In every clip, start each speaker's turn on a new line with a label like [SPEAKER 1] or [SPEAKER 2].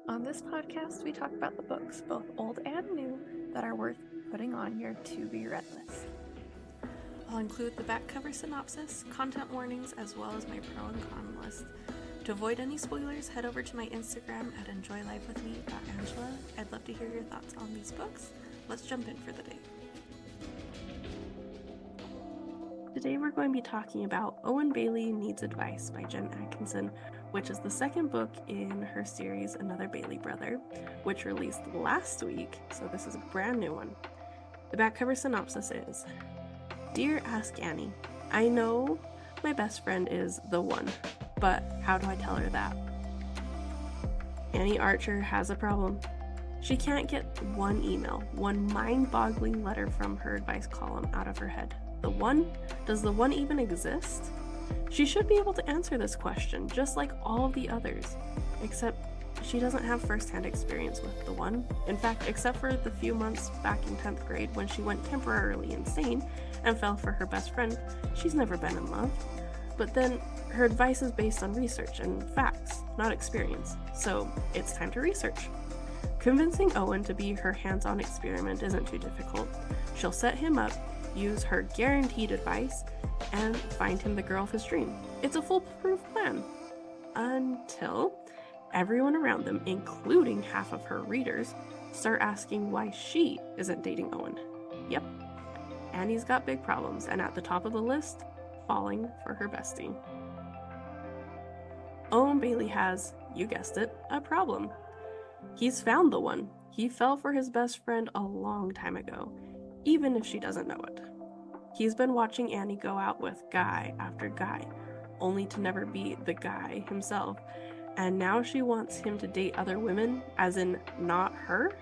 [SPEAKER 1] On this podcast, we talk about the books, both old and new, that are worth putting on your to-be-read list. I'll include the back cover synopsis, content warnings, as well as my pro and con list. To avoid any spoilers, head over to my Instagram at enjoylifewithme.angela. I'd love to hear your thoughts on these books. Let's jump in for the day. Today we're going to be talking about Owen Bailey Needs Advice by Jen Atkinson, which is the second book in her series Another Bailey Brother, which released last week, so this is a brand new one. The back cover synopsis is, Dear Ask Annie, I know my best friend is the one, but how do I tell her that? Annie Archer has a problem. She can't get one email, one mind-boggling letter from her advice column out of her head. The one? Does the one even exist? She should be able to answer this question, just like all the others, except she doesn't have first-hand experience with the one. In fact, except for the few months back in 10th grade when she went temporarily insane and fell for her best friend, she's never been in love. But then, her advice is based on research and facts, not experience, so it's time to research. Convincing Owen to be her hands-on experiment isn't too difficult. She'll set him up, use her guaranteed advice, and find him the girl of his dream. It's a foolproof plan. Until everyone around them, including half of her readers, start asking why she isn't dating Owen. Yep, Annie's got big problems, and at the top of the list, falling for her bestie. Owen Bailey has, you guessed it, a problem. He's found the one. He fell for his best friend a long time ago, even if she doesn't know it. He's been watching Annie go out with guy after guy, only to never be the guy himself, and now she wants him to date other women, as in not her?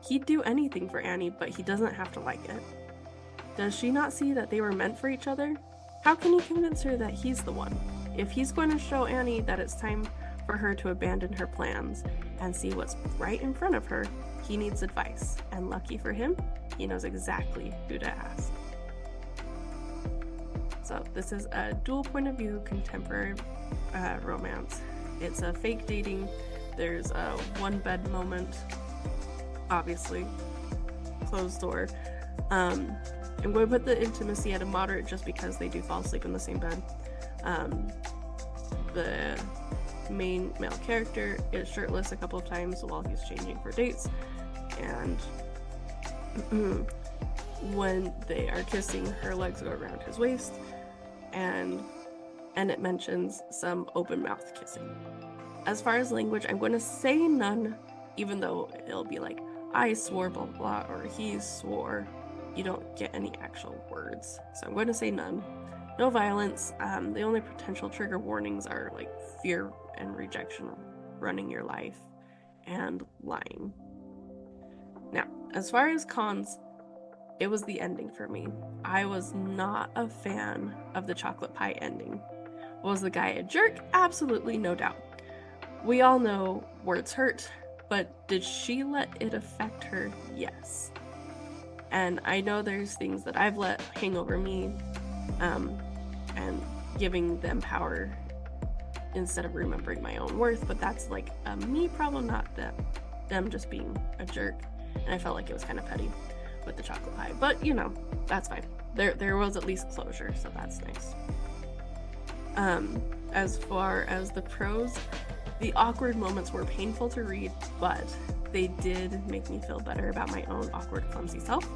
[SPEAKER 1] He'd do anything for Annie, but he doesn't have to like it. Does she not see that they were meant for each other? How can he convince her that he's the one? If he's going to show Annie that it's time for her to abandon her plans and see what's right in front of her, he needs advice, and lucky for him, he knows exactly who to ask. So this is a dual point of view contemporary romance. It's a fake dating. There's a one bed moment, obviously, closed door. I'm going to put the intimacy at a moderate just because they do fall asleep in the same bed. The main male character is shirtless a couple of times while he's changing for dates, and when they are kissing, her legs go around his waist, and it mentions some open mouth kissing. As far as language, I'm going to say none, even though it'll be like, I swore blah blah, or he swore. You don't get any actual words, so I'm going to say none. No violence. The only potential trigger warnings are like fear and rejection, running your life, and lying. Now, as far as cons, it was the ending for me. I was not a fan of the chocolate pie ending. Was the guy a jerk? Absolutely, no doubt. We all know words hurt, but did she let it affect her? Yes. And I know there's things that I've let hang over me, and giving them power instead of remembering my own worth, but that's like a me problem, not them just being a jerk. And I felt like it was kind of petty with the chocolate pie, but you know, that's fine. There was at least closure, so that's nice. As far as the pros, the awkward moments were painful to read, but they did make me feel better about my own awkward, clumsy self.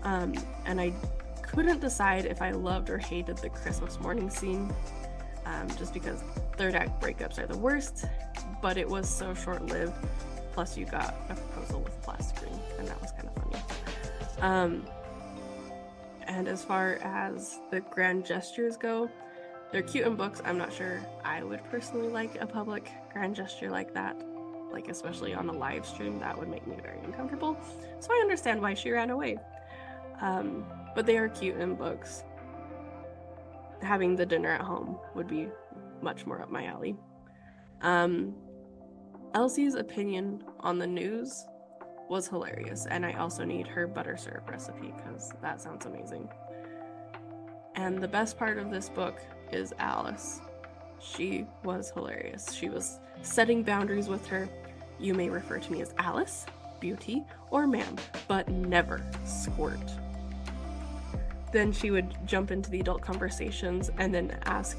[SPEAKER 1] And I couldn't decide if I loved or hated the Christmas morning scene, just because third act breakups are the worst, but it was so short-lived. Plus you got a proposal with a plastic ring, and that was kind of funny. And as far as the grand gestures go, they're cute in books. I'm not sure I would personally like a public grand gesture like that, like especially on a live stream. That would make me very uncomfortable, so I understand why she ran away. But they are cute in books. Having the dinner at home would be much more up my alley. Elsie's opinion on the news was hilarious, and I also need her butter syrup recipe because that sounds amazing. And the best part of this book is Alice. She was hilarious. She was setting boundaries with her. You may refer to me as Alice, Beauty, or Ma'am, but never Squirt. Then she would jump into the adult conversations and then ask,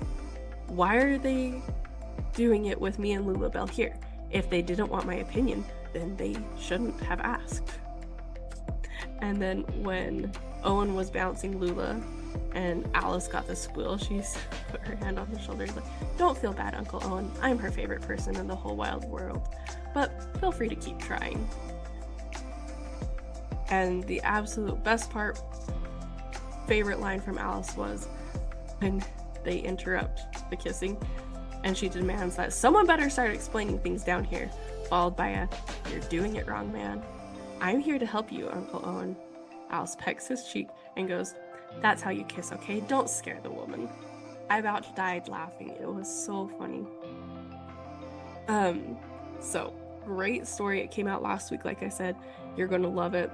[SPEAKER 1] why are they doing it with me and Lulabelle here? If they didn't want my opinion, then they shouldn't have asked. And then when Owen was bouncing Lula and Alice got the squeal, she put her hand on his shoulder like, don't feel bad, Uncle Owen. I'm her favorite person in the whole wide world, but feel free to keep trying. And the absolute best part, favorite line from Alice was when they interrupt the kissing and she demands that someone better start explaining things down here, followed by a, you're doing it wrong, man. I'm here to help you, Uncle Owen. Alice pecks his cheek and goes, that's how you kiss, okay? Don't scare the woman. I about died laughing. It was so funny. So great story. It came out last week, like I said. You're gonna love it.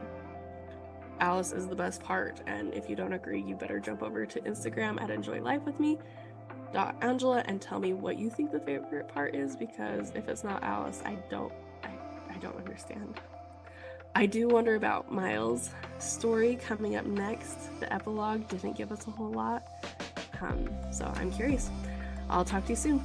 [SPEAKER 1] Alice is the best part, and if you don't agree, you better jump over to Instagram at enjoylifewithme.angela and tell me what you think the favorite part is, because if it's not Alice, I don't understand. I do wonder about Miles' story coming up next. The epilogue didn't give us a whole lot, so I'm curious. I'll talk to you soon.